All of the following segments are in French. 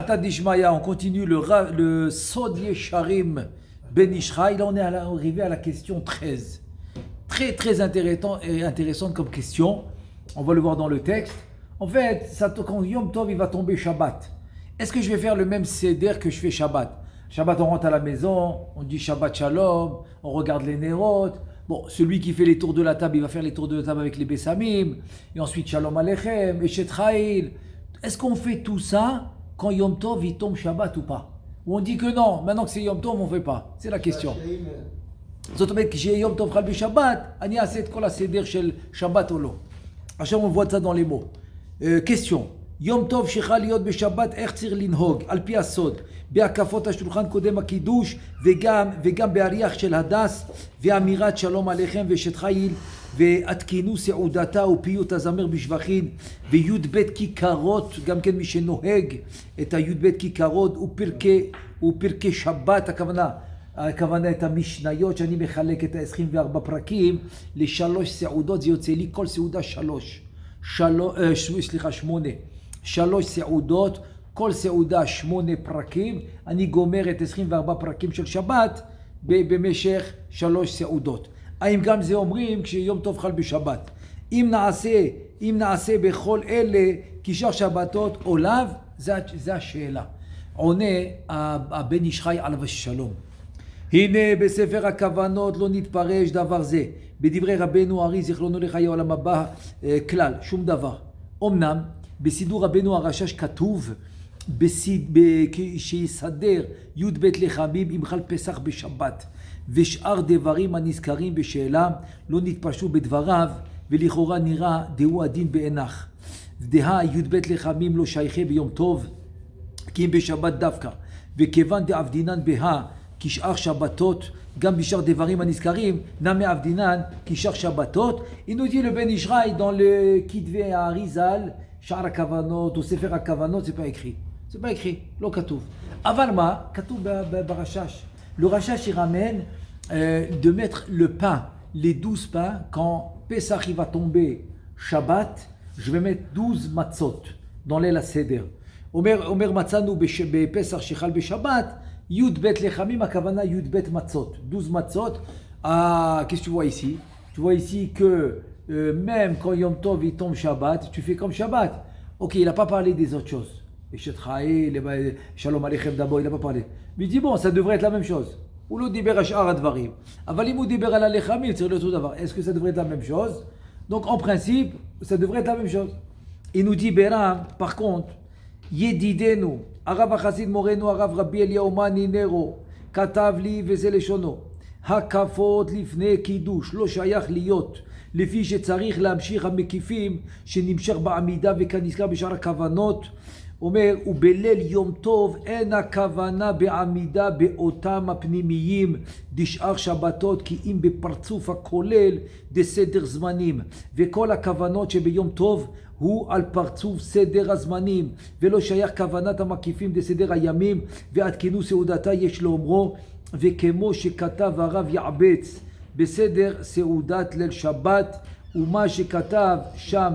Tadishmaya, on continue le Sod Yesharim Ben Ishraï. Là, on est arrivé à la question 13. Très, très intéressante comme question. On va le voir dans le texte. En fait, quand Yom Tov il va tomber Shabbat, est-ce que je vais faire le même seder que je fais Shabbat? Shabbat, on rentre à la maison, on dit Shabbat Shalom, on regarde les Nerot. Bon, celui qui fait les tours de la table, il va faire les tours de la table avec les Bessamim. Et ensuite Shalom Aleichem, Eshet Chayil. Est-ce qu'on fait tout ça quand Yom Tov il tombe Shabbat ou pas? Ou on dit que non, maintenant que c'est Yom Tov, on ne fait pas. C'est la question. זאת אומרת, כשיהיה יום טוב חל בשבת, אני אעשה את כל הסדר של שבת או לא. עכשיו on voit ça dans les mots. question, יום טוב שחל להיות בשבת, איך צריך לנהוג? על פי הסוד, בהקפות השולחן קודם הקידוש, וגם באריח של הדס, ואמירת שלום עליכם ואשת חיל, ועדכנו סעודתה ופיות הזמר בשבחין, וי"ב כיכרות, גם כן מי שנוהג את הי"ב כיכרות, ופרקי שבת, הכוונה את המשניות שאני מחלק את ה-24 פרקים לשלוש סעודות, זה יוצא לי כל סעודה שלוש סעודות, כל סעודה 8 פרקים, אני גומר את 24 פרקים של שבת במשך 3 סעודות. האם גם זה אומרים כשיום טוב חל בשבת? אם נעשה בכל אלה קישר שבתות או לאו, זה השאלה. עונה הבן איש חי עליו השלום. הנה בספר הכוונות לא נתפרש דבר זה. בדברי רבנו ארי זיכרונו לחיי עולם הבא כלל, שום דבר. אמנם בסידור רבנו הרשש כתוב שיסדר י"ב לחמים אם חל פסח בשבת, ושאר דברים הנזכרים בשאלה לא נתפשו בדבריו, ולכאורה נראה דהו הדין בעינך. דהה י"ב לחמים לא שייכה ביום טוב כי אם בשבת דווקא, וכיוון דעבדינן בה כשאר שבתות, גם בשאר דברים הנזכרים, נמי עבדינן כשאר שבתות. Il nous dit le Ben Ishraï dans le Kitvé Arizal, שאר הכוונות או ספר הכוונות, c'est pas écrit. C'est pas écrit, לא כתוב. אבל מה? כתוב ברשש. Le rachach il ramène de mettre le pain, les 12 pains, quand Pesach il va tomber Shabbat, je vais mettre 12 matzot dans l'aile à Seder. אומר מצאנו בפסח שחל בשבת, י"ב לחמים, הכוונה י"ב מצות, 12 מצות. Qu'est-ce que tu vois ici? Tu vois ici que même quand Yom Tov il tombe Shabbat, tu fais comme Shabbat. Ok, il n'a pas parlé des autres choses. Shalom Aleichem d'abord, il n'a pas parlé. Mais il dit bon, ça devrait être la même chose. Ou lo diber ash'ar advarim. Aval im hu diber al alechamim, c'est le tout d'avoir. Est-ce que ça devrait être la même chose? Donc en principe, ça devrait être la même chose. Il nous dit Beram, par contre, ידידנו, הרב החסיד מורנו, הרב רבי אליהו מאני נרו, כתב לי וזה לשונו, הקפות לפני קידוש לא שייך להיות, לפי שצריך להמשיך המקיפים שנמשך בעמידה וכנזכר בשאר הכוונות. אומר, ובליל יום טוב אין הכוונה בעמידה באותם הפנימיים דשאר שבתות, כי אם בפרצוף הכולל דסדר זמנים, וכל הכוונות שביום טוב הוא על פרצוף סדר הזמנים, ולא שייך כוונת המקיפים דסדר הימים, ועדכנו סעודתה יש לאומרו, וכמו שכתב הרב יעבץ בסדר סעודת ליל שבת, ומה שכתב שם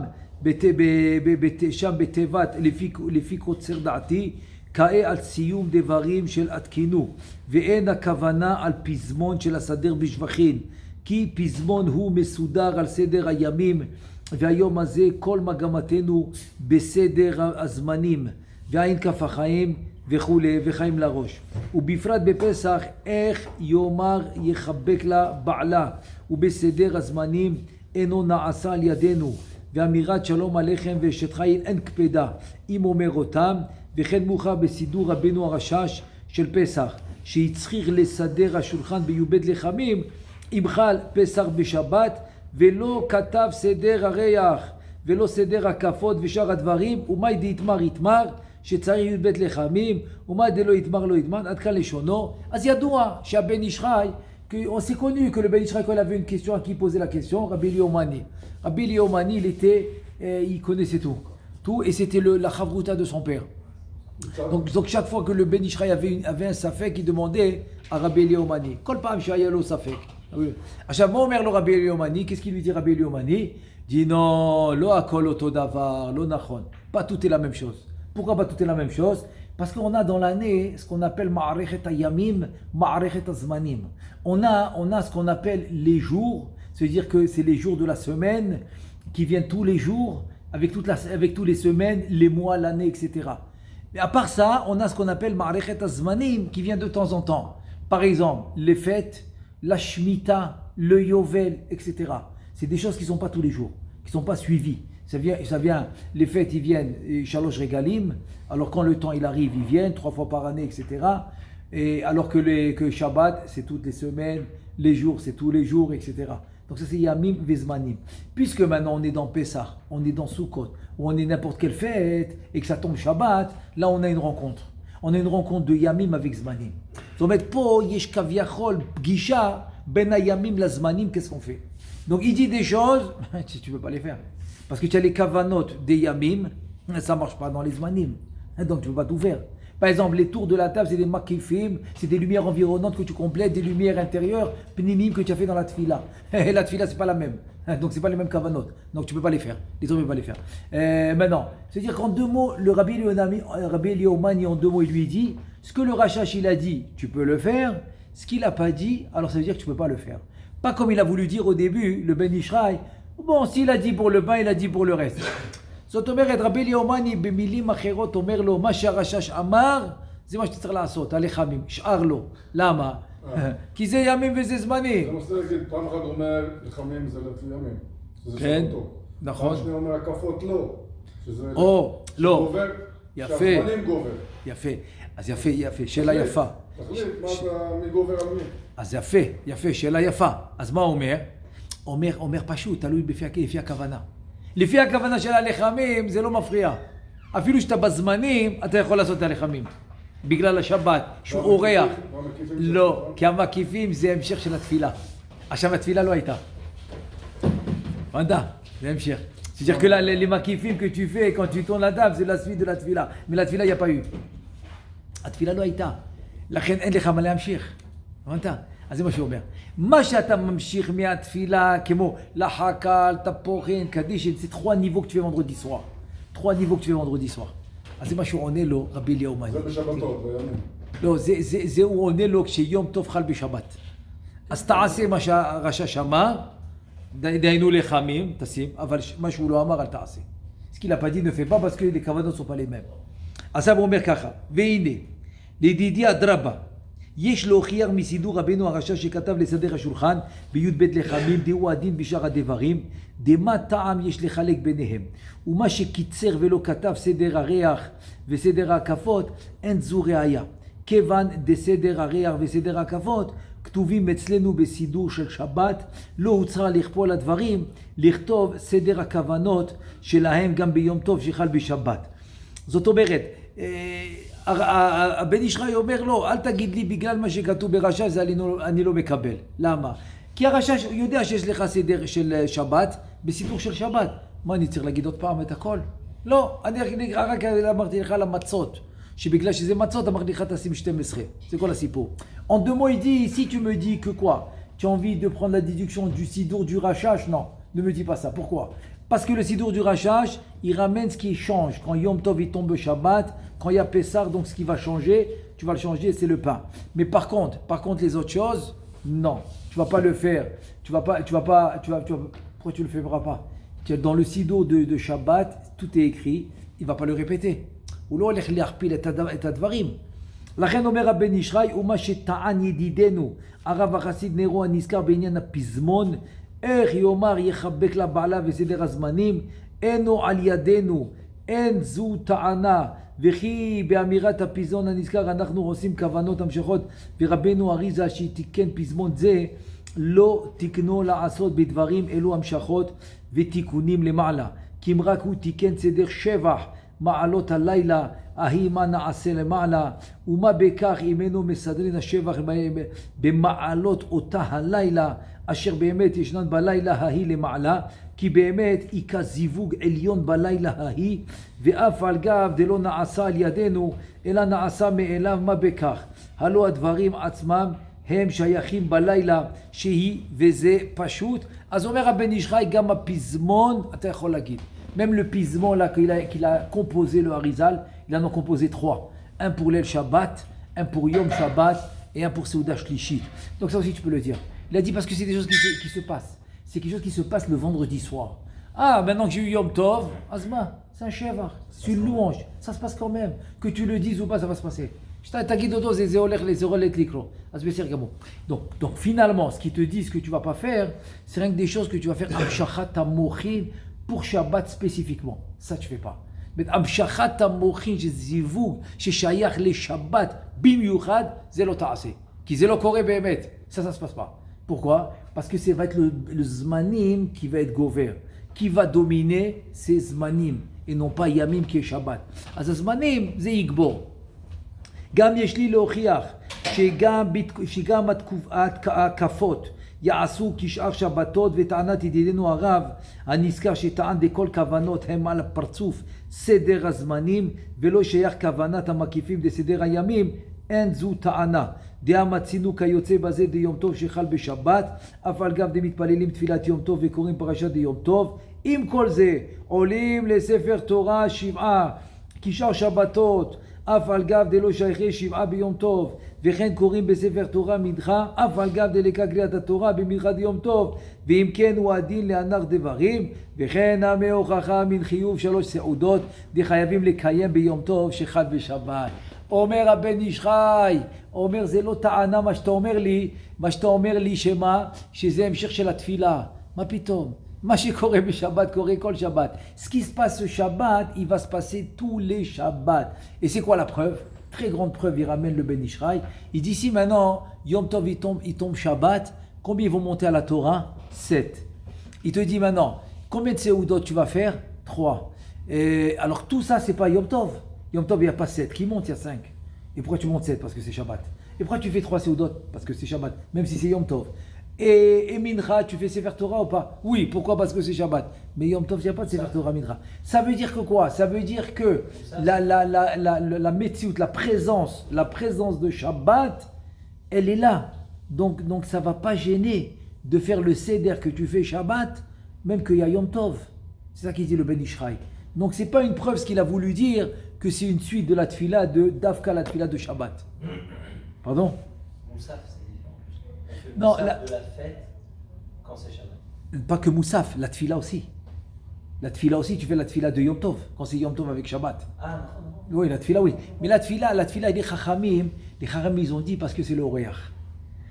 שם בתיבת לפי קוצר דעתי, כאה על סיום דברים של עדכנו, ואין הכוונה על פזמון של הסדר בשבחין, כי פזמון הוא מסודר על סדר הימים, והיום הזה כל מגמתנו בסדר הזמנים, ועין כף החיים וכו' וחיים לראש. ובפרט בפסח, איך יאמר יחבק לה בעלה, ובסדר הזמנים אינו נעשה על ידינו, ואמירת שלום עליכם ואשת חיל אין קפדה אם אומר אותם. וכן מאוחר בסידור רבנו הרשש של פסח, שהצריך לסדר השולחן בי"ב לחמים אם חל פסח בשבת, ולא כתב סדר הריח ולא סדר הקפות ושאר הדברים. ומאי דאיתמר יתמר, שצריך י"ב לחמים, ומאי דלא יתמר לא יתמר, עד כאן לשונו. אז ידוע שהבן איש חי, on s'est connu que le Ben Ishraï, quand il avait une question, à qui posait la question, Rabbi Eliyahu Mani. Rabbi Eliyahu Mani, il connaissait tout, et c'était la chavruta de son père. Donc chaque fois que le Ben Ishraï avait un safek, il demandait à Rabbi Eliyahu Mani. Kol pa'am shaya lo safek. עכשיו, מה אומר לו רבי אליהו מני? Qu'est-ce qu'il lui dit רבי אליהו מני? dit non, לא הכל אותו דבר, לא נכון. Pas tout est la même chose. Pourquoi pas tout est la même chose? Parce qu'on a dans l'année ce qu'on appelle Ma'arechet Hayamim, Ma'arechet Azmanim. On a ce qu'on appelle les jours, c'est-à-dire que c'est les jours de la semaine qui viennent tous les jours, avec tous les semaines, les mois, l'année, etc. Mais à part ça, on a ce qu'on appelle Ma'arechet Azmanim qui vient de temps en temps. Par exemple, les fêtes, la Shemitah, le Yovel, etc. C'est des choses qui ne sont pas tous les jours, qui ne sont pas suivies. Ça vient, les fêtes, ils viennent, Shalosh Regalim, alors quand le temps il arrive, ils viennent 3 fois par année, etc. Et alors que Shabbat, c'est toutes les semaines, les jours, c'est tous les jours, etc. Donc ça c'est Yamim Vezmanim. Puisque maintenant on est dans Pessah, on est dans Sukkot, ou on est n'importe quelle fête, et que ça tombe Shabbat, là on a une rencontre. On a une rencontre de Yamim avec Zmanim. Donc po yesh kaviachol gisha ben Yamim la Zmanim, qu'est-ce qu'on fait? Donc il dit des choses, tu ne peux pas les faire. Parce que tu as les kavanot des Yamim, ça ne marche pas dans les Zmanim. Donc tu ne peux pas tout faire. Par exemple, les tours de la table, c'est des makifim, c'est des lumières environnantes que tu complètes, des lumières intérieures, pnimim que tu as fait dans la tfila. Et la tfila, ce n'est pas la même. Donc ce n'est pas les mêmes kavanot. Donc tu ne peux pas les faire. Les autres ne peuvent pas les faire. Maintenant, c'est-à-dire qu'en 2 mots, le Rabbi Eliomani, en 2 mots, il lui dit, ce que le Rashash, il a dit, tu peux le faire. Ce qu'il n'a pas dit, alors ça veut dire que tu ne peux pas le faire. Pas comme il a voulu dire au début, le Ben Ishraï, bon, s'il a dit pour le pain, il a dit pour le reste. זאת אומרת, רבי אליומני במילים אחרות אומר לו, מה שהרשש אמר, זה מה שצריך לעשות, הלחמים, שאר לו. למה? כי זה ימים וזה זמנים. זה מנסה להגיד, פעם אחת אומר, לחמים זה לפי ימים. שזה כן, שבתו. נכון. פעם שנייה אומר, הקפות לא. שזה... לא. גובר, יפה. שהזמנים גובר. יפה. אז יפה, שאלה יפה. תחליט, מי גובר על מי? אז יפה, שאלה יפה. אז מה הוא אומר? אומר פשוט, תלוי לפי הכוונה. לפי הכוונה של הלחמים זה לא מפריע. אפילו שאתה בזמנים, אתה יכול לעשות את הלחמים. בגלל השבת, שהוא אורח. לא, כי המקיפים זה המשך של התפילה. עכשיו התפילה לא הייתה. הבנת? זה המשך. C'est-à-dire que les makifim que tu fais quand tu tournes la table, c'est la suite de la tfila. Mais la tfila, il n'y a pas eu. התפילה לא הייתה. לכן אין לך מה להמשיך. הבנת? אז זה מה שהוא אומר. מה שאתה ממשיך מהתפילה, כמו לחקל, תפוחין, קדישין, c'est 3 niveaux que tu fais vendredi soir. 3 niveaux que tu fais vendrדי soir. אז זה מה שהוא עונה לו, רבי אליהו מאני. זה בשבתות, בימים. לא, זה הוא עונה לו כשיום טוב חל בשבת. אז תעשה מה שהרשש אמר, דהיינו לחמים, תשים, אבל מה שהוא לא אמר, אל תעשה. Ce qu'il n'a pas dit ne fais pas parce que les kavanos ne sont pas les mêmes. אז הוא אומר ככה, והנה, לידידי אדרבה, יש להוכיח מסידור רבנו הרשש שכתב לסדר השולחן בי"ב לחמים, דהו הדין בשאר הדברים, דמה טעם יש לחלק ביניהם. ומה שקיצר ולא כתב סדר הריח וסדר ההקפות, אין זו ראיה. כיוון דסדר הריח וסדר ההקפות, כתובים אצלנו בסידור של שבת, לא הוצרה לכפול הדברים, לכתוב סדר הכוונות שלהם גם ביום טוב שחל בשבת. זאת אומרת, הבן ישחי אומר לו, אל תגיד לי בגלל מה שכתוב ברשש, אני לא מקבל. למה? כי הרשש יודע שיש לך סדר של שבת, בסידור של שבת. מה, אני צריך להגיד עוד פעם את הכל? לא, אני רק אמרתי לך למצות, שבגלל שזה מצות, אמרתי לך תשים 12. C'est quoi le sipo? En 2 mots, il dit, si tu me dis que quoi? Tu as envie de prendre la déduction du sidour du rachach? Non, ne me dis pas ça. Pourquoi? Parce que le sidour du rachach, il ramène ce qui change. Quand Yom Tov il tombe Shabbat, quand il y a Pessah, donc ce qui va changer, tu vas le changer, c'est le pain. Mais par contre les autres choses, non, tu vas pas le faire. Pourquoi tu le feras pas? Dans le sidour de Shabbat, tout est écrit, il va pas le répéter. הוא לא הולך להכפיל את הדברים. לכן אומר הבן ישחי, ומה שטען ידידנו, הרב החסיד נרו הנזכר בעניין הפזמון, איך יאמר יחבק לבעלה וסדר הזמנים, אינו על ידינו, אין זו טענה, וכי באמירת הפזמון הנזכר אנחנו עושים כוונות המשכות, ורבנו אריזה שתיקן פזמון זה, לא תקנו לעשות בדברים אלו המשכות ותיקונים למעלה, כי אם רק הוא תיקן סדר שבח, מעלות הלילה, ההיא מה נעשה למעלה, ומה בכך אם אינו מסדרין השבח במעלות אותה הלילה, אשר באמת ישנן בלילה ההיא למעלה, כי באמת היא כזיווג עליון בלילה ההיא, ואף על גב דלא נעשה על ידינו, אלא נעשה מאליו מה בכך. הלא הדברים עצמם הם שייכים בלילה שהיא, וזה פשוט. אז אומר הבן ישחי, גם הפזמון, אתה יכול להגיד. Même le pisement là qu'il a composé le Harizal, il en a composé 3. un pour l'El Shabbat, un pour Yom Shabbat et un pour Seuda Shlishit. Donc ça aussi tu peux le dire. Il a dit parce que c'est des choses qui se passent. C'est quelque chose qui se passe le vendredi soir. Ah, maintenant que j'ai eu Yom Tov, Azma, c'est un shevar, c'est une louange. Ça se passe quand même. Que tu le dises ou pas, ça va se passer. Donc finalement, ce qui te dit ce que tu ne vas pas faire, c'est rien que des choses que tu vas faire Amshachat Mochin pour Shabbat spécifiquement. Ça, tu ne fais pas. Mais Amshachat Mochin, Zivug, Sheshayach le Shabbat, Bimyuchad, Zelo Taase. Qui Zelo Kore Behemet. Ça ne se passe pas. Pourquoi? Parce que ça va être le Zmanim qui va être gover. Qui va dominer, c'est Zmanim. Et non pas Yamim qui est Shabbat. Az Zmanim, c'est Yigbor. גם יש לי להוכיח שגם ההתקפות יעשו כשאר שבתות וטענת ידידנו הרב הנזכר שטען דכל כוונות הם על הפרצוף סדר הזמנים ולא שייך כוונת המקיפים דסדר הימים אין זו טענה. דעה מצינו כיוצא בזה דיום טוב שחל בשבת אף על גב דמתפללים תפילת יום טוב וקוראים פרשת דיום טוב. עם כל זה עולים לספר תורה 7 כשאר שבתות אף על גב דלא שייכי 7 ביום טוב, וכן קוראים בספר תורה מנחה, אף על גב דלקה קריאת התורה במנחת יום טוב, ואם כן הוא הדין להנח דברים, וכן המי הוכחה מן חיוב 3 סעודות, דחייבים לקיים ביום טוב שחל בשבת. אומר הבן איש חי, אומר זה לא טענה מה שאתה אומר לי שמה? שזה המשך של התפילה. מה פתאום? מה שקורה בשבת קורה כל שבת. Ce qui se passe ce Shabbat, il va se passer tous les Shabbats. Et c'est quoi la preuve? Très grande preuve, il ramène le Ben Ishraï. Il dit si maintenant, Yom Tov, il tombe Shabbat, combien ils vont monter à la Torah? 7. Il te dit maintenant, combien de Seudot tu vas faire? 3. Et alors tout ça, c'est pas Yom Tov. Yom Tov, il n'y a pas 7. Qui monte? Il y a 5. Et pourquoi tu montes 7? Parce que c'est Shabbat. Et pourquoi tu fais 3 Seudot? Parce que c'est Shabbat, même si c'est Yom Tov. Et Mincha, tu fais Sefer Torah ou pas? Oui, pourquoi? Parce que c'est Shabbat. Mais Yom Tov, il n'y a pas de Sefer Torah Mincha. Ça veut dire que quoi? Ça veut dire que la Metsiout, la présence de Shabbat, elle est là. Donc ça ne va pas gêner de faire le Seder que tu fais Shabbat, même qu'il y a Yom Tov. C'est ça qu'il dit le Ben Ishraï. Donc ce n'est pas une preuve ce qu'il a voulu dire que c'est une suite de la Tfila de Dafka, la Tfila de Shabbat. Pardon? Moussaf, c'est différent. On fait Non, Moussaf de la fête quand c'est Shabbat. Pas que Moussaf, la Tfila aussi. La Tfila aussi, tu fais la Tfila de Yom Tov, quand c'est Yom Tov avec Shabbat. Ah non. Oui, la Tfila, oui. Mais la Tfila, les Chachamim, ils ont dit parce que c'est le Oreach.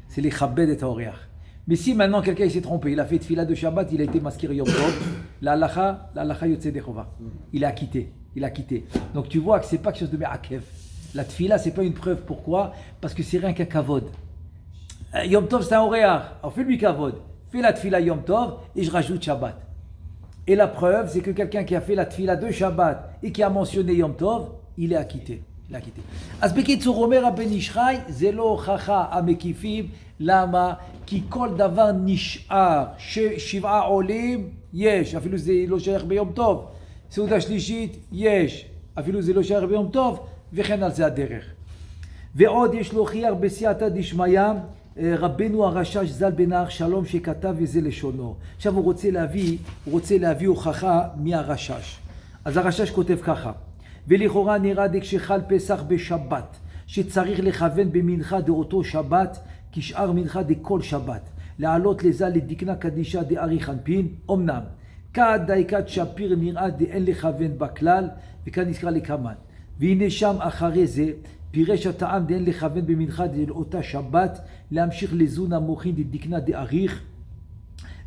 C'est les Chabed et Oreach. Mais si maintenant quelqu'un s'est trompé, il a fait Tfila de Shabbat, il a été masqué Yom Tov, la halacha Yotze Dechova. Il a quitté. Donc tu vois que c'est pas quelque chose de Me'akev. La Tfila, c'est pas une preuve. Pourquoi? Parce que c'est rien qu'un Kavod. Yom Tov, c'est un Oreach. Alors fais-lui Kavod. Fais la Tfila Yom Tov et je rajoute Shabbat. Et la preuve, c'est que quelqu'un qui a fait la Tfila de Shabbat et qui a mentionné Yom Tov, il est acquitté. אז בקיצור אומר הבן ישחי, זה לא הוכחה המקיפים, למה? כי כל דבר נשאר, 7 עולים, יש, אפילו זה לא שייך ביום טוב, סעודה שלישית, יש, אפילו זה לא שייך ביום טוב, וכן על זה הדרך. ועוד יש להוכיח בסייעתא דשמיא, רבנו הרש"ש ז"ל בן האח שלום שכתב וזה לשונו. עכשיו הוא רוצה להביא הוכחה מהרש"ש. אז הרש"ש כותב ככה, ולכאורה נראה דכשחל פסח בשבת, שצריך לכוון במנחה דאותו שבת, כשאר מנחה דכל שבת, לעלות לזה לדקנה קדישה דארי חנפין, אמנם, כד דייקת שפיר נראה דאין לכוון בכלל, וכאן נזכר לכמן. והנה שם אחרי זה, פירש הטעם דאין לכוון במנחה דאותה שבת, להמשיך לזון המוחין דדקנה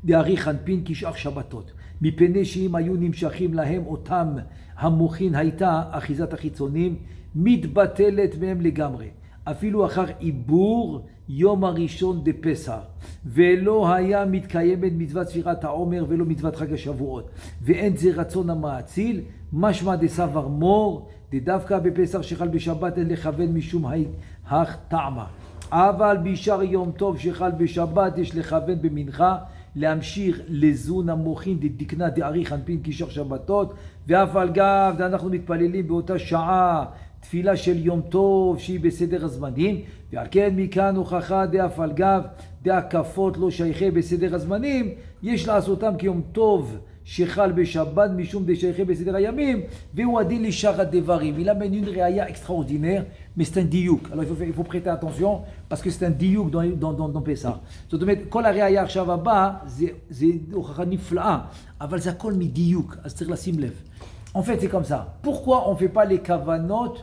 דארי חנפין כשאר שבתות. מפני שאם היו נמשכים להם אותם המוחין הייתה אחיזת החיצונים מתבטלת מהם לגמרי. אפילו אחר עיבור יום הראשון דפסח. ולא היה מתקיימת מצוות ספירת העומר ולא מצוות חג השבועות. ואין זה רצון המאציל, משמע דסבר מור, דווקא בפסח שחל בשבת אין לכוון משום טעמה. אבל בשאר יום טוב שחל בשבת יש לכוון במנחה, להמשיך לזון המוחין דדקנה דארי חנפין כשאר שבתות, ואף על גב אנחנו מתפללים באותה שעה תפילה של יום טוב שהיא בסדר הזמנים, ועל כן מכאן הוכחה דאף על גב דהקפות לא שייכי בסדר הזמנים, יש לעשותם כיום טוב שחל בשבת משום דשייכי בסדר הימים, והוא הדין לשאר הדברים. Il amène une réaya extraordinaire, mais c'est un diouk. Alors il faut prêter attention, parce que c'est un diouk dans Pessah. זאת אומרת, כל הראיה עכשיו הבא, זה הוכחה נפלאה, אבל זה הכל מדיוק, אז צריך לשים לב. En fait, c'est comme ça. Pourquoi on ne fait pas les kavanot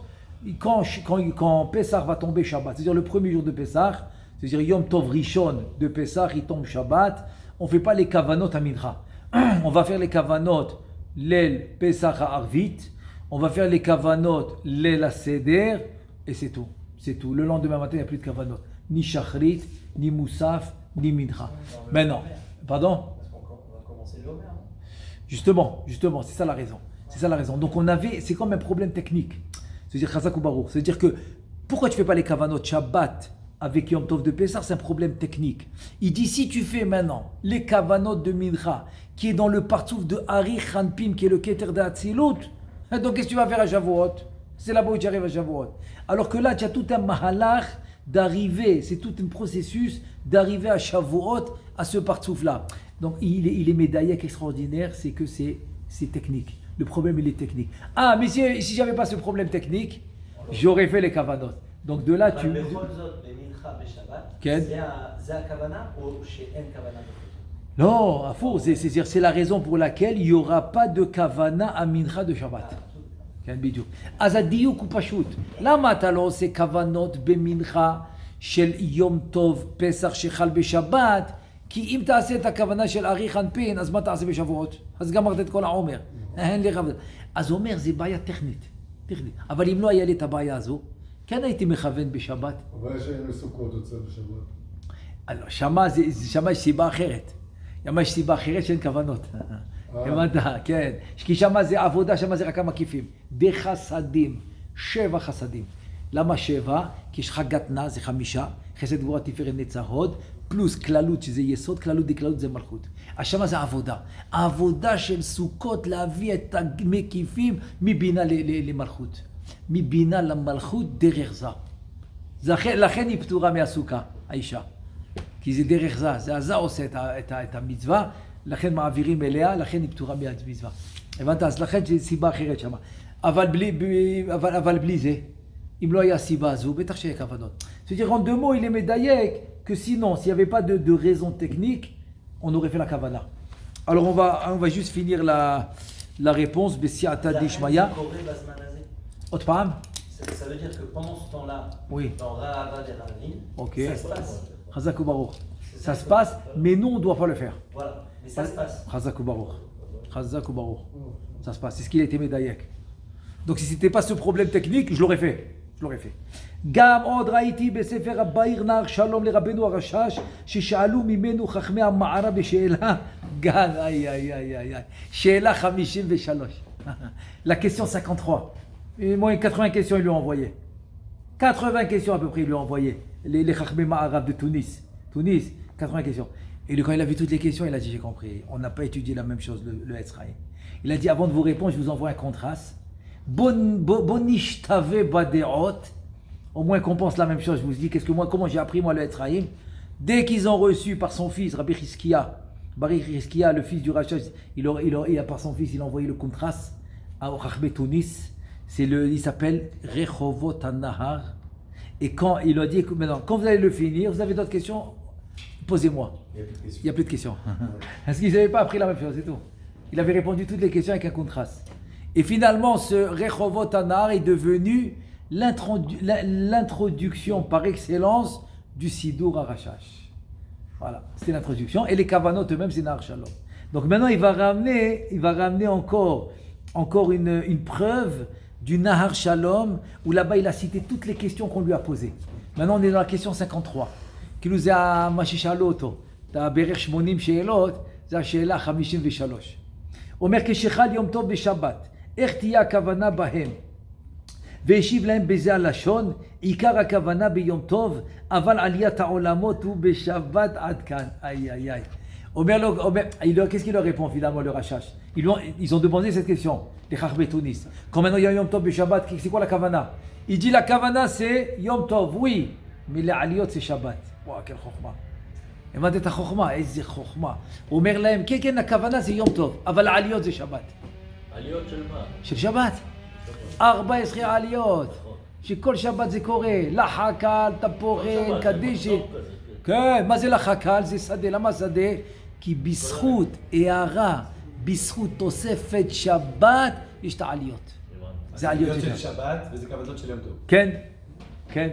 quand Pessah va tomber Shabbat? C'est-à-dire le premier jour de Pessah, c'est-à-dire Yom Tov Rishon de Pessah, il tombe Shabbat, on ne fait pas les kavanot à Mincha. On va faire les kavanot l'el Pesach Arvit, on va faire les kavanot l'el Seder, et c'est tout. C'est tout. Le lendemain matin, il n'y a plus de kavanot. Ni Shachrit, ni Moussaf, ni Mincha. Maintenant, pardon? Parce qu'on va commencer le Homer, non? Justement, c'est ça la raison. C'est ça la raison. Donc c'est comme un problème technique. C'est-à-dire Chazak ou Baruch. C'est-à-dire que, pourquoi tu ne fais pas les kavanot Shabbat avec Yom Tov de Pessah? C'est un problème technique. Il dit, si tu fais maintenant les kavanot de Mincha, qui est dans le partsouf de Hari Khanpim, qui est le Keter de Hatzilut, donc qu'est-ce que tu vas faire à Shavuot? C'est là-bas où tu arrives à Shavuot. Alors que là, tu as tout un mahalach d'arriver, c'est tout un processus d'arriver à Shavuot, à ce partsouf-là. Donc il est médaillé extraordinaire, c'est que c'est technique. Le problème, il est technique. Ah, mais si j'avais pas ce problème technique, j'aurais fait les kavanot. Donc de là, tu... Non, à faux. C'est la raison pour laquelle il n'y aura pas de kavana à mincha de Shabbat. אז הדיוק הוא פשוט. למה אתה לא עושה כוונות במנחה של יום טוב פסח שחל בשבת? כי אם תעשה את הכוונה של ארי חנפין, אז מה תעשה בשבועות? אז גמרת את כל העומר. אין לי חבר. אז הוא אומר, זה בעיה טכנית. אבל אם לא היה לי את הבעיה הזו, כן הייתי מכוון בשבת. אבל יש מסוכות יוצא בשבת. שמה יש סיבה אחרת. שמה יש סיבה אחרת שאין כוונות. הבנת? כן. כי שמה זה עבודה, שמה זה רק המקיפים. בחסדים. 7 חסדים. למה 7? כי יש לך גתנה, זה 5. חסד גבורה תפארת נצח הוד. פלוס כללות, שזה יסוד, כללות דקללות זה מלכות. אז שמה זה עבודה. העבודה של סוכות להביא את המקיפים מבינה למלכות. מבינה למלכות דרך זה. לכן היא פטורה מהסוכה, האישה. כי זה דרך זה עושה את המצווה, לכן מעבירים אליה, לכן היא פטורה מהמצווה. הבנת? אז לכן זה סיבה אחרת שמה. אבל בלי זה, אם לא היה סיבה הזו, בטח שיהיה כוונות. C'est-à-dire en 2 mots, il est médaillé que sinon, s'il n'y avait pas de raison technique, on aurait fait la kavana. Alors on va juste finir la réponse, Bessiata Dishmaya. Autre femme? Ça veut dire que pendant ce temps-là, oui, dans Rahava des Ravim, okay, ça se passe. Chazak ou Baruch. Ça se passe, mais nous on ne doit pas le faire. Voilà, mais ça se passe. Chazak ou Baruch. Chazak ou Baruch. Ça se passe, c'est ce qu'il a été médaillé. Donc si ce n'était pas ce problème technique, je l'aurais fait. גם עוד ראיתי בספר הבאיר נער שלום לרבנו הרשש ששאלו ממנו חכמי המערה בשאלה גן, שאלה 53. La question 53. Moins 80 questions ils lui ont envoyé. 80 questions à peu près ils lui ont envoyé. Les Chachmei Ma'arav de Tunis, 80 questions. Et quand il a vu toutes les questions, il a dit j'ai compris. On n'a pas étudié la même chose, le Etzraïm. Il a dit avant de vous répondre, je vous envoie un contraste. Bonishtave badeot. Au moins qu'on pense la même chose. Je vous dis comment j'ai appris moi le Etzraïm. Dès qu'ils ont reçu par son fils, Rabbi Chizkia, le fils du Rachash, il a par son fils, il a envoyé le contraste à Chachmei Tunis. Il s'appelle Rechovot HaNahar. Et quand il a dit, maintenant, quand vous allez le finir, vous avez d'autres questions, posez-moi. Il n'y a plus de questions. Parce qu'ils n'avaient pas appris la même chose, c'est tout. Il avait répondu toutes les questions avec un contraste. Et finalement, ce Rechovot HaNahar est devenu l'introduction par excellence du Sidur HaRashash. Voilà, c'était l'introduction. Et les Kavanot eux-mêmes, c'est Nahar Shalom. Donc maintenant, il va ramener encore une preuve du Nahar Shalom, où là-bas, il a cité toutes les questions qu'on lui a posées. Maintenant, on est dans la question 53. Qui nous a Mashishaloto. T'as Berech Shmonim Sheelot, c'est la Sheela 53. Omer Keshechal Yom Tov Beshabbat. איך תהיה הכוונה בהם? והשיב להם בזה הלשון, עיקר הכוונה ביום טוב, אבל עליית העולמות הוא בשבת עד כאן. Aïe. Qu'est-ce qu'il leur répond finalement le Rachash? Ils ont demandé cette question, les Chachmei Tunis. Quand maintenant il y a Yom Tov Beshabbat, c'est quoi la kavana? Il dit la kavana c'est Yom Tov, oui, mais les aliyot c'est Shabbat. Wow, quel chokhmah. הבנתי את החוכמה, איזה חוכמה. הוא אומר להם, כן, כן, הכוונה זה יום טוב, אבל העליות זה שבת. עליות של מה? של שבת. 14 עליות. שכל שבת זה קורה. לחקל, תפוחין, קדישי. כן, מה זה לחקל? זה שדה. למה שדה? כי בזכות הערה, בזכות תוספת שבת, יש את העליות. זה עליות של שבת וזה כוונות של יום טוב. כן, כן.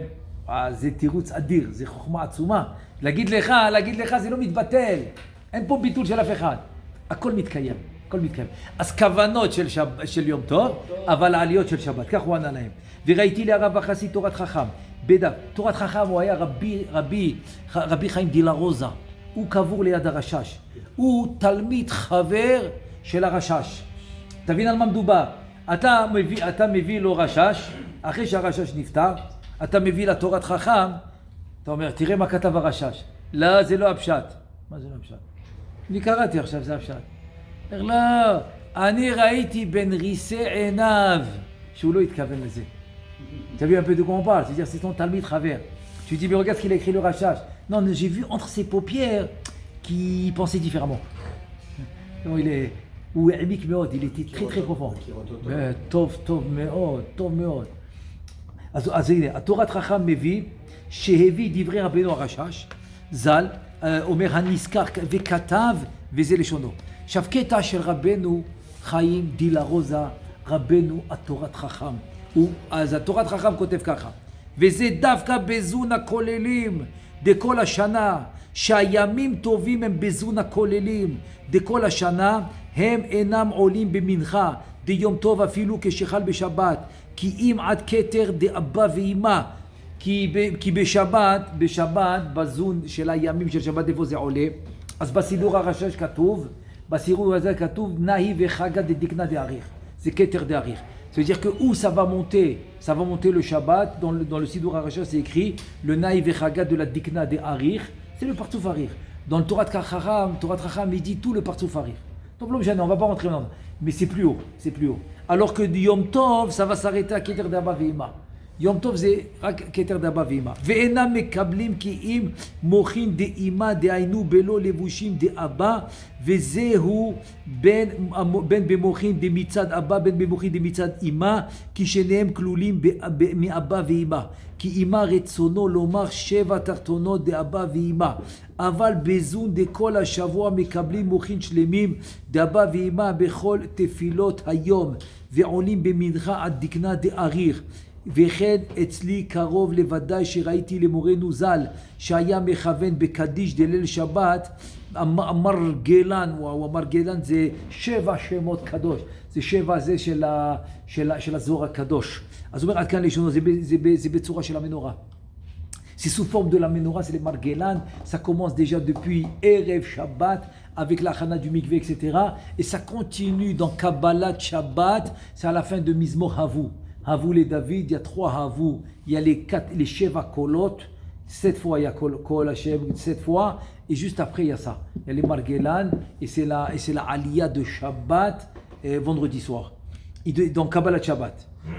זה תירוץ אדיר, זה חוכמה עצומה. להגיד לך זה לא מתבטל. אין פה ביטול של אף אחד. הכל מתקיים, הכל מתקיים. אז כוונות של יום טוב, אבל העליות של שבת. כך הוא ענה להם. וראיתי להרב החסיד תורת חכם. תורת חכם הוא היה רבי חיים דילה רוזה. הוא קבור ליד הרשש. הוא תלמיד חבר של הרשש. תבין על מה מדובר. אתה מביא לו רשש, אחרי שהרשש נפטר, אתה מביא לתורת חכם, אתה אומר, תראה מה כתב הרשש. לא, זה לא הפשט. מה זה לא הפשט? אני קראתי עכשיו, זה הפשט. אומר, לא, אני ראיתי בין ריסי עיניו, שהוא לא התכוון לזה. Tu as vu un peu de quoi on parle, c'est-à-dire c'est ton talmid travers. Tu dis, mais regarde ce qu'il a écrit le rachach. Non, j'ai vu entre ses paupières qui pensait différemment. Non, il est... הוא העמיק מאוד, il était très très profond. טוב מאוד. אז הנה, התורת חכם מביא, שהביא דברי רבנו הרשש, ז"ל, אומר הנזכר וכתב, וזה לשונו. עכשיו קטע של רבנו חיים דילה רוזה, רבנו התורת חכם. אז התורת חכם כותב ככה, וזה דווקא בזון הכוללים דכל השנה, שהימים טובים הם בזון הכוללים דכל השנה, הם אינם עולים במנחה דיום טוב אפילו כשחל בשבת, כי אם עד כתר דאבא ואמא, כי בשבת, בזון של הימים של שבת איפה זה עולה, אז בסידור הרשש כתוב, בסידור הזה כתוב נהי וחגא דדיקנא דאריך, זה כתר דאריך. Ça veut dire que où ça va monter le Shabbat, dans le Sidour HaRasha c'est écrit le Naïv Echaga de la Dikna de Harir, c'est le Partsouf Harir. Dans le Torah Chacham il dit tout le Partsouf Harir. Donc l'homme gêné, on ne va pas rentrer dans ça, mais c'est plus haut. Alors que Yom Tov, ça va s'arrêter à Keter d'Abba Ve'ima. Yom Tov c'est Keter d'Abba Ve'ima. Ve'ena mekablim ki im mochin de'ima de'ainu belo levushim de'abba vezehu ben במוחין דמצד אבא בין במוחין דמצד אמא כי שניהם כלולים מאבא ואמא כי אמא רצונו לומר 7 תחתונות דאבא ואמא אבל בזון דכל השבוע מקבלים מוחין שלמים דאבא ואמא בכל תפילות היום ועולים במנחה עד דקנה דאריך וכן אצלי קרוב לוודאי שראיתי למורנו ז"ל שהיה מכוון בקדיש דליל שבת המרגלן, המרגלן זה 7 שמות קדוש, זה 7 זה של הזוהר הקדוש. אז הוא אומר עד כאן לשונו, זה בצורה של המנורה. C'est sous forme de la menorah, c'est les marguelan. Ça commence déjà depuis Erev Shabbat, avec la chana du mikveh, etc. Et ça continue dans Kabbalat Shabbat, c'est à la fin de Mizmor Havu. Havu les David, il y a 3 Havu. Il y a les Sheva Kolot, 7 fois il y a Kol Hashem, 7 fois. Et juste après il y a ça. Il y a les marguelan, et c'est la aliyah de Shabbat, vendredi soir. Donc Kabbalat Shabbat.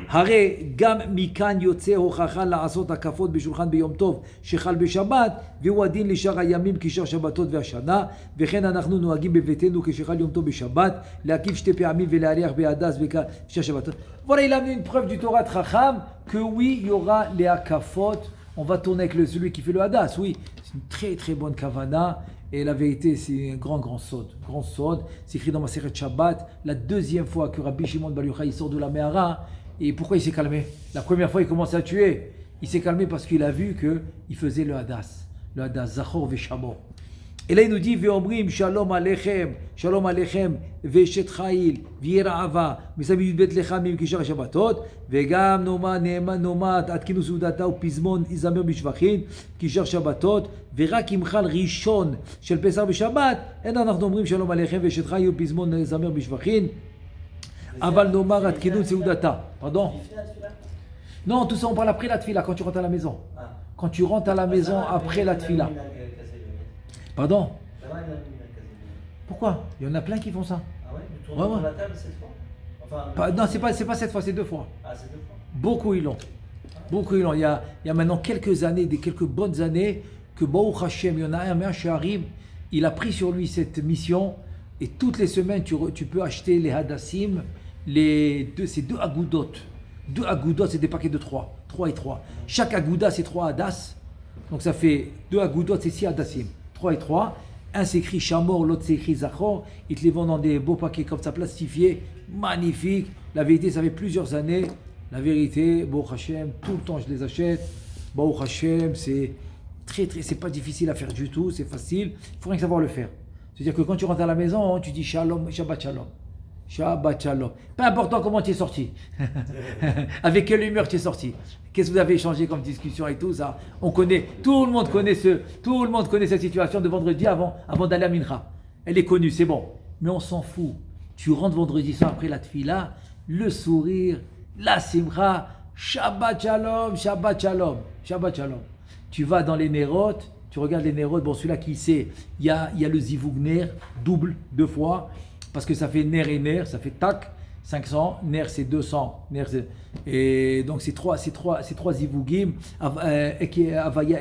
הרי גם מכאן יוצא הוכחה לעשות הקפות בשולחן ביום טוב שחל בשבת והוא הדין לשאר הימים כשאר שבתות והשנה וכן אנחנו נוהגים בביתנו כשחל יום טוב בשבת להקיף 2 פעמים ולהריח בהדס כשאר שבתות. Voilà, il a amené une preuve du Torah de Chacham que oui, il y aura les akafot. On va tourner avec celui qui fait le hadas. Oui, c'est une très très bonne kavana. Et la vérité, c'est un grand sod. C'est écrit dans ma Masechet Shabbat. La deuxième fois que Rabbi Shimon Bar Yochai sort de la Me'ara. Et pourquoi il s'est calmé? La première fois, il commence à tuer. Il s'est calmé parce qu'il a vu qu'il faisait le hadas. Le hadas, Zachor Veshamor. Et là, il nous dit, Ve'omrim, Shalom Aleichem, Ve'eshet Chayil, V'yera'ava, Mesami Yudbet Lechamim, Kishar Shabbatot, Ve'gam Noma, Ne'eman Noma, Atkinu Seudata, Upizmon, Izamer Bishvachin, Kishar Shabbatot, Ve'rak Imchal Rishon, Shel Pesach B'Shabbat, et là, nous omrim, Shalom Aleichem, Ve'eshet Chayil, Upizmon, Izamer Bishvachin, Aval Nomar, Atkinu Seudata. Pardon? Non, tout ça, on parle après la tfila, quand tu rentres à la maison. Quand tu rentres à la maison après la tfila. Pardon? Pourquoi? Il y en a plein qui font ça. Ah ouais? Tu tournes autour de la table cette fois? Enfin, non, c'est pas cette fois, c'est 2 fois. Ah, c'est 2 fois. Beaucoup ils l'ont. Il y a maintenant quelques années, quelques bonnes années, que Baruch Hashem, il y en a un qui il a pris sur lui cette mission, et toutes les semaines, tu peux acheter les hadassim, c'est 2 agoudot. 2 agoudot, c'est des paquets de 3 et 3. Chaque agouda, c'est 3 hadas. Donc ça fait 2 agoudot, c'est 6 hadassim. 3 et 3. Un s'écrit Shamor, l'autre s'écrit Zachor. Ils te les vendent dans des beaux paquets comme ça, plastifiés, magnifiques. La vérité, ça fait plusieurs années. La vérité, Baruch Hashem, tout le temps je les achète. Baruch Hashem, c'est c'est pas difficile à faire du tout, c'est facile. Il faut rien que savoir le faire. C'est-à-dire que quand tu rentres à la maison, tu dis Shalom, Shabbat Shalom. Shabbat Shalom. Pas important comment tu es sorti. Avec quelle humeur tu es sorti. Qu'est-ce que vous avez échangé comme discussion et tout ça. On connaît, tout le monde connaît cette situation de vendredi avant d'aller à Mincha. Elle est connue, c'est bon. Mais on s'en fout. Tu rentres vendredi soir après la tfila, le sourire, la simcha, Shabbat Shalom, Shabbat Shalom, Shabbat Shalom. Tu vas dans les nérotes, tu regardes les nérotes, bon celui-là qui sait, il y a le zivug ner, double, 2 fois, parce que ça fait ner et ner, ça fait tac, 500, ner c'est 200, ner c'est, et donc c'est trois zivugim, avaya,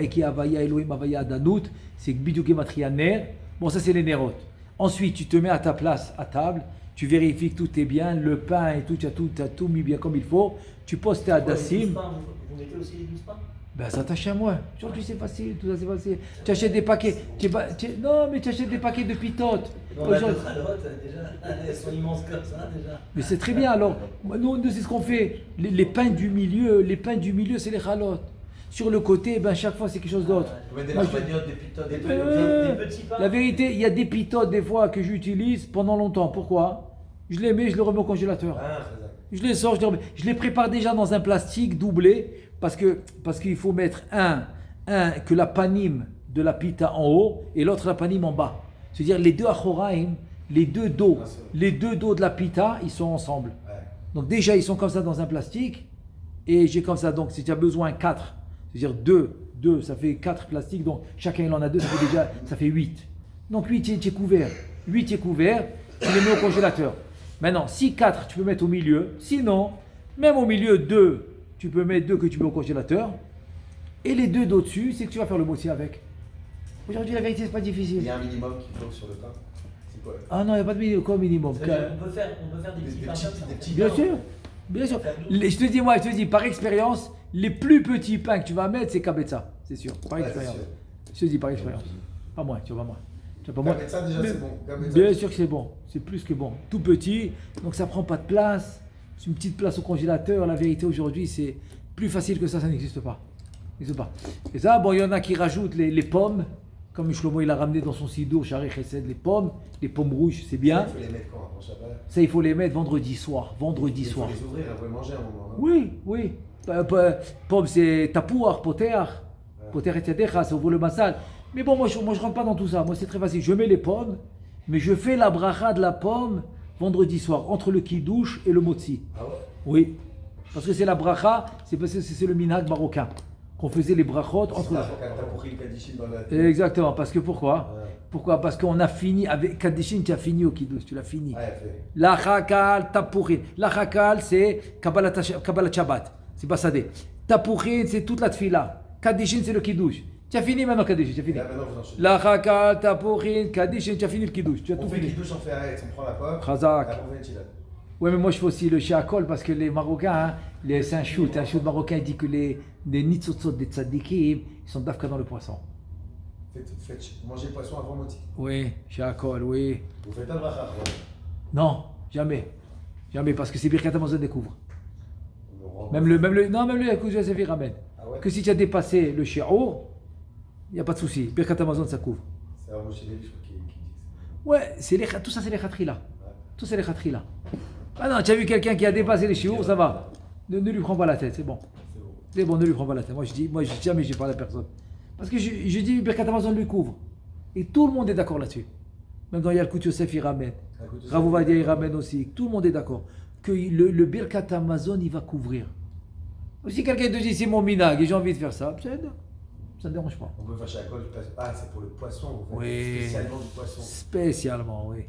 eki avaya, Elohim avaya, adanut, c'est bidu gematria ner, bon ça c'est les nérotes. Ensuite tu te mets à ta place, à table, tu vérifies que tout est bien, le pain et tout, tu as tout mis bien comme il faut, tu poses tes hadassim. Vous mettez aussi les 12 pains? Ben ça t'achète à moi. Aujourd'hui c'est facile, tout ça c'est facile. Tu achètes des paquets. Non, mais tu achètes des paquets de pitotes. Non, la chalotes, déjà, elles sont immenses comme ça, déjà. Mais c'est très bien alors. Nous c'est ce qu'on fait. Les pains du milieu, c'est les chalotes. Sur le côté, ben chaque fois c'est quelque chose d'autre. Vous mettez des bagnottes, des pitotes, des petits pains. La vérité, il y a des pitotes des fois que j'utilise pendant longtemps. Pourquoi? Je les mets, je les remets au congélateur. Je les sors, je les remets. Je les prépare déjà dans un plastique doublé. Parce qu'il faut mettre que la panime de la pita en haut et l'autre la panime en bas. C'est-à-dire les deux achoraim, les deux dos de la pita, ils sont ensemble. Ouais. Donc déjà ils sont comme ça dans un plastique et j'ai comme ça. Donc si tu as besoin 4, c'est-à-dire 2, ça fait 4 plastiques. Donc chacun il en a 2, ça fait 8. Donc 8 tu es couvert. 8 est couvert, tu les mets au congélateur. Maintenant si 4 tu peux mettre au milieu, sinon même au milieu 2. Tu peux mettre 2 que tu mets au congélateur. Et les 2 d'au-dessus, c'est que tu vas faire le moti avec. Aujourd'hui, la vérité, c'est pas difficile. Il y a un minimum qu'il faut sur le pain. C'est quoi? Ah non, il n'y a pas de minimum. On peut faire des petits pains comme ça. Bien sûr. Bien sûr. Je te dis, par expérience, les plus petits pains que tu vas mettre, c'est Kabetza. C'est sûr. Par expérience. Je te dis par expérience. Pas moi, tu vois, pas moi. Kabetza, déjà, c'est bon. Bien sûr que c'est bon. C'est plus que bon. Tout petit, donc ça prend pas de place. C'est une petite place au congélateur. La vérité aujourd'hui, c'est plus facile que ça n'existe pas. Et ça, bon, il y en a qui rajoutent les pommes, comme Shlomo il a ramené dans son sidour, Sharei Chesed, les pommes rouges, c'est bien. Ça, il faut les mettre quand, avant Shabbat? Ça, il faut les mettre vendredi soir. Il faut les ouvrir, après manger à un moment. Oui. Pommes, c'est tapouar, poter et tchadecha, ça ouvre le masal. Mais bon, moi je rentre pas dans tout ça. Moi, c'est très facile. Je mets les pommes, mais je fais la bracha de la pomme vendredi soir, entre le kidouche et le motzi. Ah ouais? Oui. Parce que c'est la bracha, c'est le minhag marocain. Qu'on faisait les brachot entre les... Exactement. Parce que pourquoi? Ouais. Pourquoi? Parce qu'on a fini avec Kadishin, tu as fini au kidouche, tu l'as fini. La chakal, tapourin. La chakal, c'est Kabbalat Shabbat. C'est pas sadé. Tapourin, c'est toute la tfila. Kadishin, c'est le kidouche. Tu as fini maintenant Kadishin, tu as fini. La chakal, tapourin, Kadishin, tu as fini le kidouche. Tu as tout fini. On fait kidouche, on fait arrêt, on prend la pomme. Chazak. Oui, mais moi je fais aussi le shiakol parce que les Marocains, c'est un shoot marocain, il dit que les nitzotzot des tzadikim, ils sont dafka dans le poisson. Faites manger le poisson avant moti. Oui, shiakol, oui. Vous faites pas de bracha? Non, jamais, parce que c'est Birkat Hamazon découvre. Même le Yakuza Sefi ramène. Ah ouais? Que si tu as dépassé le shi'ur, il n'y a pas de souci, Birkat Hamazon ça couvre. C'est vraiment chez les qui dit ça. Ouais, tout ça c'est les khatrila. Tout c'est les khatrila. Ah non, tu as vu quelqu'un qui a dépassé les chiours, ça va. Ne lui prends pas la tête, c'est bon. C'est bon, ne lui prends pas la tête. Moi, jamais j'ai parlé à personne. Parce que je dis, Birkat Hamazon lui couvre. Et tout le monde est d'accord là-dessus. Même dans Yalkut Yosef, il ramène. Rav Ovadia, il ramène aussi. Tout le monde est d'accord. Que le Birkat Hamazon, il va couvrir. Si quelqu'un te dit, c'est mon minag et j'ai envie de faire ça, ça ne dérange pas. On peut faire chaque fois, c'est pour le poisson. Oui. Spécialement du poisson. Spécialement, oui.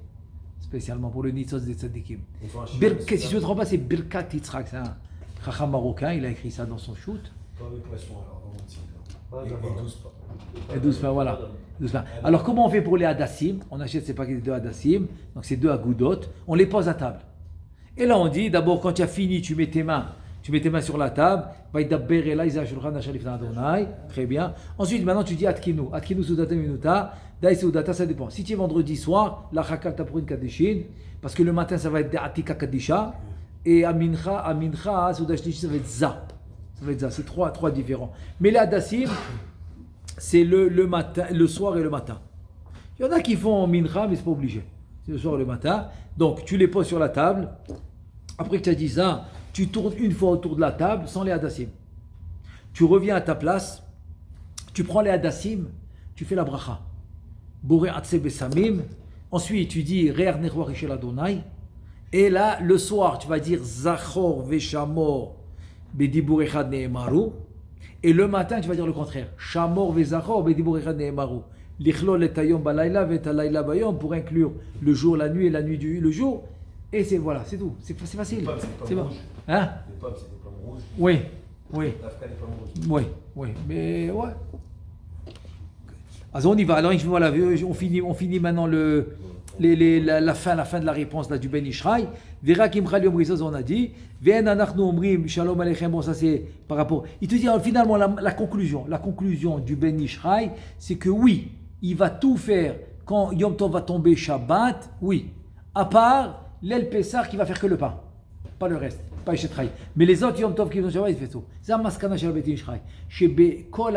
Spécialement pour le nitzos des tzadikim. Si je ne me trompe pas, c'est Birkat Yitzhak, c'est un chacham marocain, il a écrit ça dans son shoot. Dans le poisson alors, dans mon Et 12 pas. Et 12 pains, voilà. 12 pains. Alors comment on fait pour les hadassim? On achète ces paquets de hadassim, donc c'est 2 agoudot, on les pose à table. Et là on dit, d'abord quand tu as fini, tu mets tes mains sur la table, très bien. Ensuite, maintenant tu dis Atkinu Sudata Minuta, Daï Sudata, ça dépend. Si tu es vendredi soir, la Chakal Tapourin Kadishin, parce que le matin ça va être Atika Kadisha, et Amincha, Sudashlish, ça va être Za. Ça va être ça, c'est trois différents. Mais les Hadassim, c'est le matin, le soir et le matin. Il y en a qui font Mincha, mais c'est pas obligé. C'est le soir et le matin. Donc tu les poses sur la table. Après que tu as dit ça, tu tournes une fois autour de la table sans les hadassim. Tu reviens à ta place, tu prends les hadassim, tu fais la bracha. Boré atse besamim. Ensuite, tu dis Re'er nechwa richel Adonai. Et là, le soir, tu vas dire Zachor veshamor bedibur echad ne'emaru. Et le matin, tu vas dire le contraire. Shamor vezachor bedibur echad ne'emaru. Lichlol et ayom balayla vetalayla bayom, pour inclure le jour, la nuit et la nuit le jour. Et c'est voilà, c'est tout. C'est facile. Les pommes, c'est C'est des bon. pommes rouges. Hein? Les pommes, c'est des pommes rouges. Oui, oui, L'Afrique, des pommes rouges. oui. Mais ouais. Alors on y va. Alors voilà, on finit maintenant la fin de la réponse là, du Ben Ishraï. Vera Kim Khal Yom Rizaz, on a dit. Ve'en anachnu omrim shalom aleichem. Bon, ça c'est par rapport. Il te dit finalement la conclusion du Ben Ishraï, c'est que oui, il va tout faire quand Yom Tov va tomber Shabbat. Oui, à part l'El Pessar qui va faire que le pain, pas le reste, pas Eshet Chai. Mais les autres Yom Tov qui vont Shabbat, il fait tout. C'est un maskana shel Bet Ishraï. Kol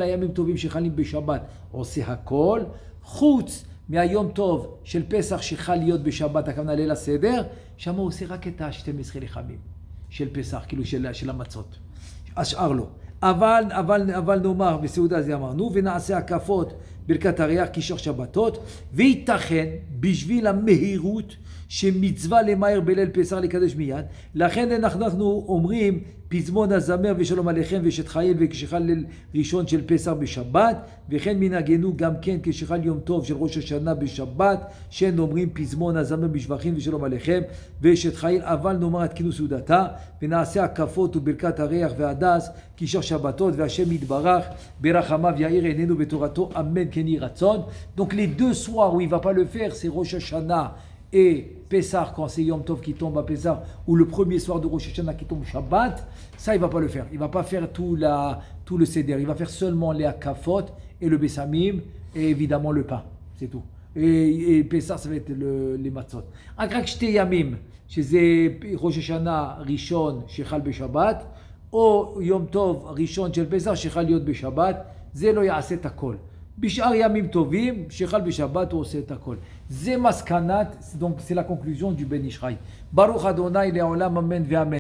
hayamim tovim shechalim b'Shabbat, oseh hakol chutz מהיום טוב של פסח שחל להיות בשבת, הכוונה ליל הסדר, שם הוא עושה רק את ה-12 לחמים של פסח, כאילו של המצות. השאר לא. אבל נאמר, בסעודה זה אמרנו, ונעשה הקפות ברכת הריח קישור שבתות, וייתכן בשביל המהירות שמצווה למהר בליל פסח לקדש מיד, לכן אנחנו אומרים פזמון הזמר ושלום עליכם ושת חייל וכשחל ליל ראשון של פסח בשבת, וכן מנהגנו גם כן כשחל יום טוב של ראש השנה בשבת, שאין אומרים פזמון הזמר בשבחים ושלום עליכם ושת חייל, אבל נאמר את כינוס סעודתה, ונעשה הקפות וברכת הריח והדס קישור שבתות, והשם יתברך ברחמיו יאיר עינינו בתורתו, אמן כן יהי רצון. Donc les deux soirs où il va pas le faire, c'est Rosh Hashanah et Pessah, quand c'est Yom Tov qui tombe à Pessah, ou le premier soir de Rosh Hashanah qui tombe Shabbat, ça il va pas le faire. Il va pas faire tout le Seder. Il va faire seulement les Akafot et le Bessamim et évidemment le pain. C'est tout. Et Pessah, ça va être les Matzot. Akrak Shte Yamim, שזה ראש השנה ראשון שחל בשבת, או יום טוב ראשון של פסח שחל להיות בשבת, זה לא יעשה את הכל. בשאר ימים טובים, שחל בשבת הוא עושה את הכל. זה מסקנת, donc c'est la conclusion du Ben Ishraï. ברוך אדוני לעולם אמן ואמן.